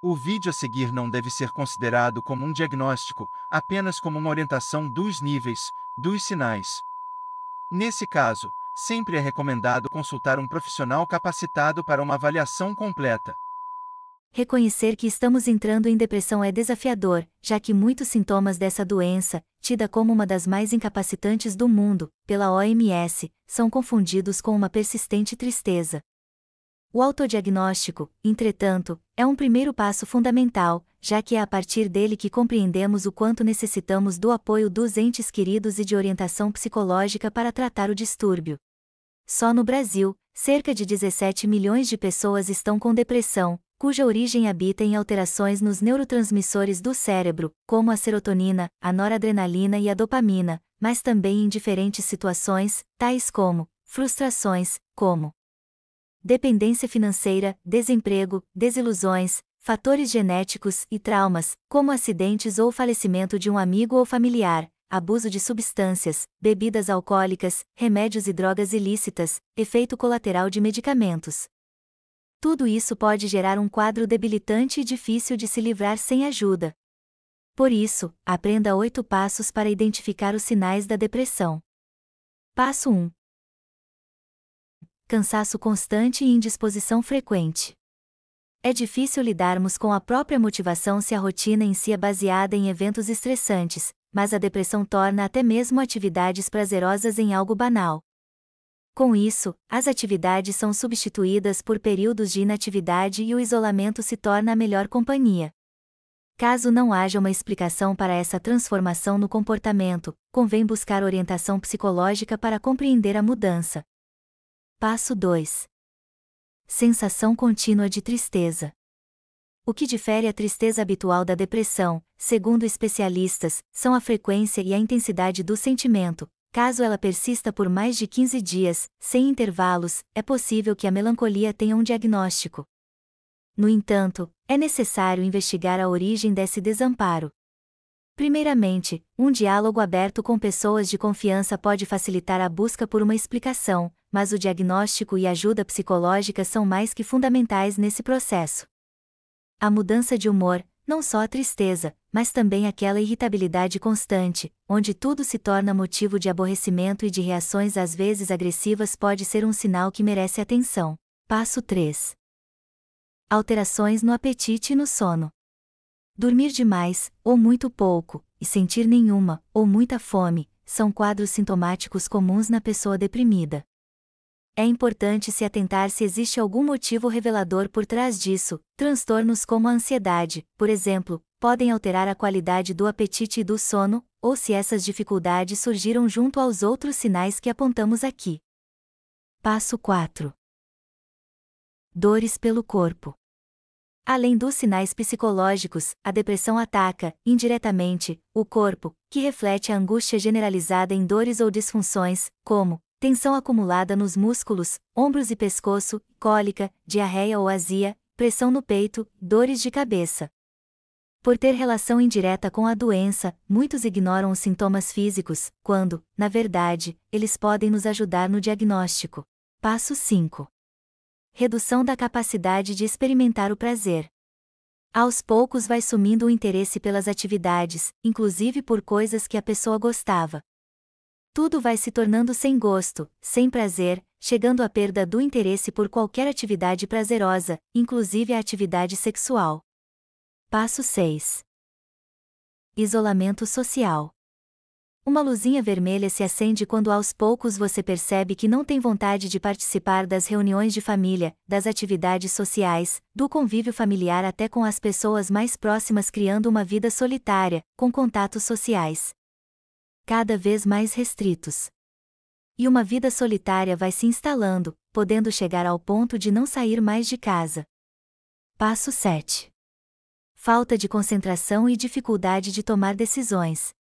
O vídeo a seguir não deve ser considerado como um diagnóstico, apenas como uma orientação dos níveis, dos sinais. Nesse caso, sempre é recomendado consultar um profissional capacitado para uma avaliação completa. Reconhecer que estamos entrando em depressão é desafiador, já que muitos sintomas dessa doença, tida como uma das mais incapacitantes do mundo, pela OMS, são confundidos com uma persistente tristeza. O autodiagnóstico, entretanto, é um primeiro passo fundamental, já que é a partir dele que compreendemos o quanto necessitamos do apoio dos entes queridos e de orientação psicológica para tratar o distúrbio. Só no Brasil, cerca de 17 milhões de pessoas estão com depressão, cuja origem habita em alterações nos neurotransmissores do cérebro, como a serotonina, a noradrenalina e a dopamina, mas também em diferentes situações, tais como frustrações, como dependência financeira, desemprego, desilusões, fatores genéticos e traumas, como acidentes ou falecimento de um amigo ou familiar, abuso de substâncias, bebidas alcoólicas, remédios e drogas ilícitas, efeito colateral de medicamentos. Tudo isso pode gerar um quadro debilitante e difícil de se livrar sem ajuda. Por isso, aprenda 8 passos para identificar os sinais da depressão. Passo 1. Cansaço constante e indisposição frequente. É difícil lidarmos com a própria motivação se a rotina em si é baseada em eventos estressantes, mas a depressão torna até mesmo atividades prazerosas em algo banal. Com isso, as atividades são substituídas por períodos de inatividade e o isolamento se torna a melhor companhia. Caso não haja uma explicação para essa transformação no comportamento, convém buscar orientação psicológica para compreender a mudança. Passo 2. Sensação contínua de tristeza. O que difere a tristeza habitual da depressão, segundo especialistas, são a frequência e a intensidade do sentimento. Caso ela persista por mais de 15 dias, sem intervalos, é possível que a melancolia tenha um diagnóstico. No entanto, é necessário investigar a origem desse desamparo. Primeiramente, um diálogo aberto com pessoas de confiança pode facilitar a busca por uma explicação, mas o diagnóstico e ajuda psicológica são mais que fundamentais nesse processo. A mudança de humor, não só a tristeza, mas também aquela irritabilidade constante, onde tudo se torna motivo de aborrecimento e de reações às vezes agressivas, pode ser um sinal que merece atenção. Passo 3. Alterações no apetite e no sono. Dormir demais, ou muito pouco, e sentir nenhuma, ou muita fome, são quadros sintomáticos comuns na pessoa deprimida. É importante se atentar se existe algum motivo revelador por trás disso. Transtornos como a ansiedade, por exemplo, podem alterar a qualidade do apetite e do sono, ou se essas dificuldades surgiram junto aos outros sinais que apontamos aqui. Passo 4. Dores pelo corpo. Além dos sinais psicológicos, a depressão ataca, indiretamente, o corpo, que reflete a angústia generalizada em dores ou disfunções, como tensão acumulada nos músculos, ombros e pescoço, cólica, diarreia ou azia, pressão no peito, dores de cabeça. Por ter relação indireta com a doença, muitos ignoram os sintomas físicos, quando, na verdade, eles podem nos ajudar no diagnóstico. Passo 5. Redução da capacidade de experimentar o prazer. Aos poucos vai sumindo o interesse pelas atividades, inclusive por coisas que a pessoa gostava. Tudo vai se tornando sem gosto, sem prazer, chegando à perda do interesse por qualquer atividade prazerosa, inclusive a atividade sexual. Passo 6. Isolamento social. Uma luzinha vermelha se acende quando aos poucos você percebe que não tem vontade de participar das reuniões de família, das atividades sociais, do convívio familiar até com as pessoas mais próximas, criando uma vida solitária, com contatos sociais cada vez mais restritos. E uma vida solitária vai se instalando, podendo chegar ao ponto de não sair mais de casa. Passo 7. Falta de concentração e dificuldade de tomar decisões.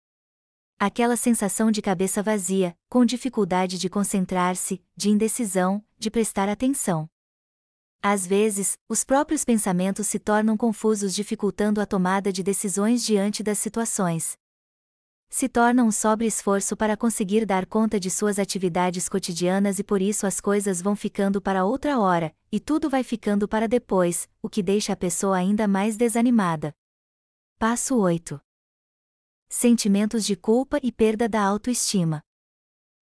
Aquela sensação de cabeça vazia, com dificuldade de concentrar-se, de indecisão, de prestar atenção. Às vezes, os próprios pensamentos se tornam confusos, dificultando a tomada de decisões diante das situações. Se torna um sobre-esforço para conseguir dar conta de suas atividades cotidianas e por isso as coisas vão ficando para outra hora, e tudo vai ficando para depois, o que deixa a pessoa ainda mais desanimada. Passo 8. Sentimentos de culpa e perda da autoestima.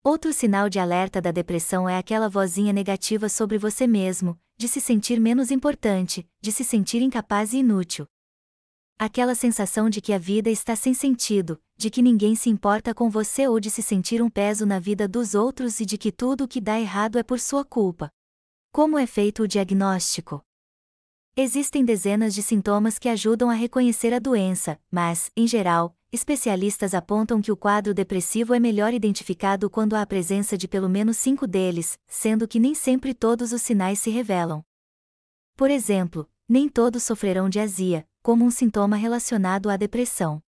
Outro sinal de alerta da depressão é aquela vozinha negativa sobre você mesmo, de se sentir menos importante, de se sentir incapaz e inútil. Aquela sensação de que a vida está sem sentido, de que ninguém se importa com você ou de se sentir um peso na vida dos outros e de que tudo o que dá errado é por sua culpa. Como é feito o diagnóstico? Existem dezenas de sintomas que ajudam a reconhecer a doença, mas, em geral, especialistas apontam que o quadro depressivo é melhor identificado quando há a presença de pelo menos 5 deles, sendo que nem sempre todos os sinais se revelam. Por exemplo, nem todos sofrerão de azia, como um sintoma relacionado à depressão.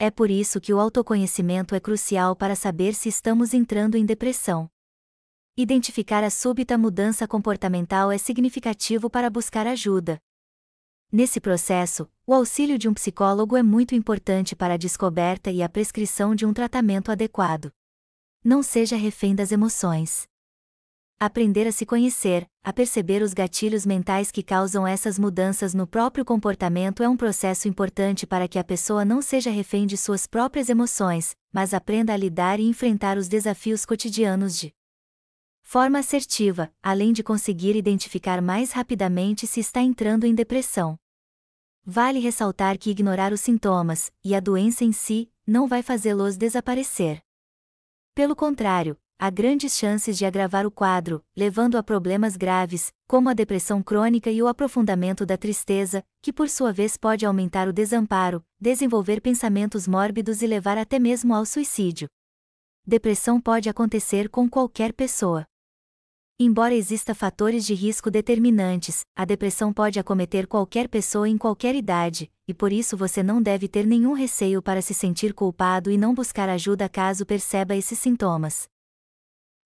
É por isso que o autoconhecimento é crucial para saber se estamos entrando em depressão. Identificar a súbita mudança comportamental é significativo para buscar ajuda. Nesse processo, o auxílio de um psicólogo é muito importante para a descoberta e a prescrição de um tratamento adequado. Não seja refém das emoções. Aprender a se conhecer, a perceber os gatilhos mentais que causam essas mudanças no próprio comportamento é um processo importante para que a pessoa não seja refém de suas próprias emoções, mas aprenda a lidar e enfrentar os desafios cotidianos de forma assertiva, além de conseguir identificar mais rapidamente se está entrando em depressão. Vale ressaltar que ignorar os sintomas, e a doença em si, não vai fazê-los desaparecer. Pelo contrário, há grandes chances de agravar o quadro, levando a problemas graves, como a depressão crônica e o aprofundamento da tristeza, que por sua vez pode aumentar o desamparo, desenvolver pensamentos mórbidos e levar até mesmo ao suicídio. Depressão pode acontecer com qualquer pessoa. Embora exista fatores de risco determinantes, a depressão pode acometer qualquer pessoa em qualquer idade, e por isso você não deve ter nenhum receio para se sentir culpado e não buscar ajuda caso perceba esses sintomas.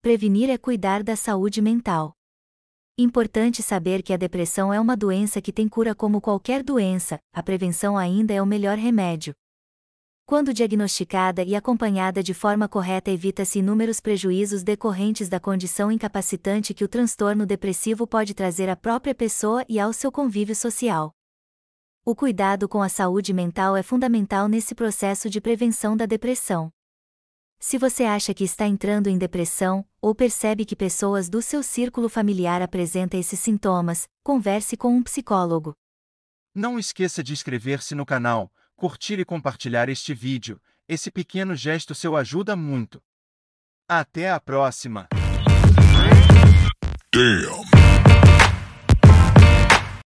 Prevenir é cuidar da saúde mental. Importante saber que a depressão é uma doença que tem cura como qualquer doença, a prevenção ainda é o melhor remédio. Quando diagnosticada e acompanhada de forma correta, evita-se inúmeros prejuízos decorrentes da condição incapacitante que o transtorno depressivo pode trazer à própria pessoa e ao seu convívio social. O cuidado com a saúde mental é fundamental nesse processo de prevenção da depressão. Se você acha que está entrando em depressão, ou percebe que pessoas do seu círculo familiar apresentam esses sintomas, converse com um psicólogo. Não esqueça de inscrever-se no canal, curtir e compartilhar este vídeo, esse pequeno gesto seu ajuda muito. Até a próxima! Damn.